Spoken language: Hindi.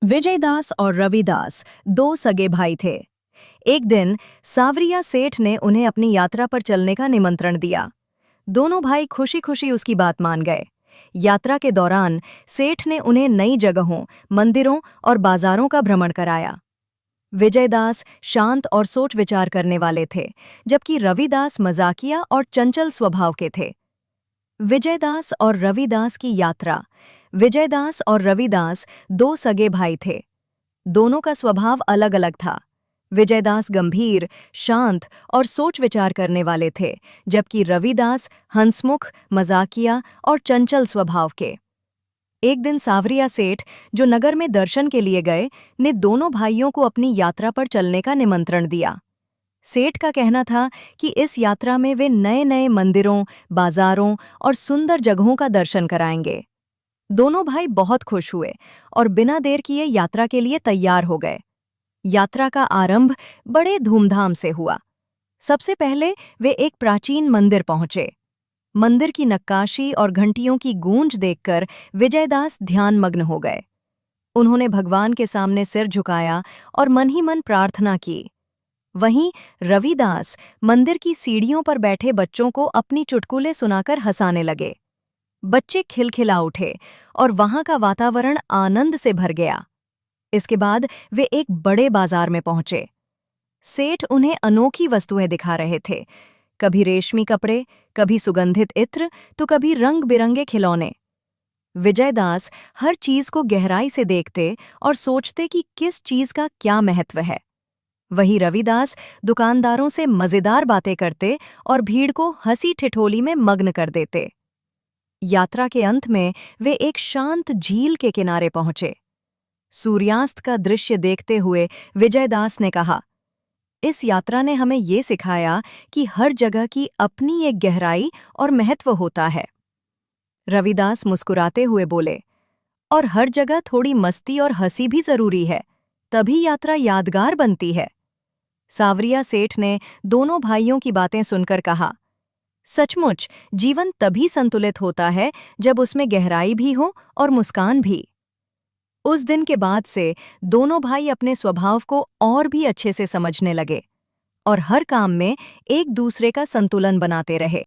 विजयदास और रविदास दो सगे भाई थे। एक दिन सावरिया सेठ ने उन्हें अपनी यात्रा पर चलने का निमंत्रण दिया। दोनों भाई खुशी खुशी उसकी बात मान गए। यात्रा के दौरान सेठ ने उन्हें नई जगहों, मंदिरों और बाजारों का भ्रमण कराया। विजयदास शांत और सोच विचार करने वाले थे, जबकि रविदास मजाकिया और चंचल स्वभाव के थे। विजयदास और रविदास की यात्रा। विजयदास और रविदास दो सगे भाई थे। दोनों का स्वभाव अलग अलग था। विजयदास गंभीर, शांत और सोच विचार करने वाले थे, जबकि रविदास हंसमुख, मजाकिया और चंचल स्वभाव के। एक दिन सावरिया सेठ, जो नगर में दर्शन के लिए गए, ने दोनों भाइयों को अपनी यात्रा पर चलने का निमंत्रण दिया। सेठ का कहना था कि इस यात्रा में वे नए नए मंदिरों, बाजारों और सुंदर जगहों का दर्शन कराएंगे। दोनों भाई बहुत खुश हुए और बिना देर किए यात्रा के लिए तैयार हो गए। यात्रा का आरंभ बड़े धूमधाम से हुआ। सबसे पहले वे एक प्राचीन मंदिर पहुंचे। मंदिर की नक्काशी और घंटियों की गूंज देखकर विजयदास ध्यानमग्न हो गए। उन्होंने भगवान के सामने सिर झुकाया और मन ही मन प्रार्थना की। वहीं रविदास मंदिर की सीढ़ियों पर बैठे बच्चों को अपनी चुटकुले सुनाकर हंसाने लगे। बच्चे खिलखिला उठे और वहां का वातावरण आनंद से भर गया। इसके बाद वे एक बड़े बाजार में पहुंचे। सेठ उन्हें अनोखी वस्तुएं दिखा रहे थे, कभी रेशमी कपड़े, कभी सुगंधित इत्र, तो कभी रंग बिरंगे खिलौने। विजयदास हर चीज को गहराई से देखते और सोचते कि किस चीज का क्या महत्व है। वहीं रविदास दुकानदारों से मजेदार बातें करते और भीड़ को हंसी ठिठोली में मग्न कर देते। यात्रा के अंत में वे एक शांत झील के किनारे पहुंचे। सूर्यास्त का दृश्य देखते हुए विजयदास ने कहा, इस यात्रा ने हमें ये सिखाया कि हर जगह की अपनी एक गहराई और महत्व होता है। रविदास मुस्कुराते हुए बोले, और हर जगह थोड़ी मस्ती और हंसी भी जरूरी है, तभी यात्रा यादगार बनती है। सावरिया सेठ ने दोनों भाइयों की बातें सुनकर कहा, सचमुच जीवन तभी संतुलित होता है जब उसमें गहराई भी हो और मुस्कान भी। उस दिन के बाद से दोनों भाई अपने स्वभाव को और भी अच्छे से समझने लगे और हर काम में एक दूसरे का संतुलन बनाते रहे।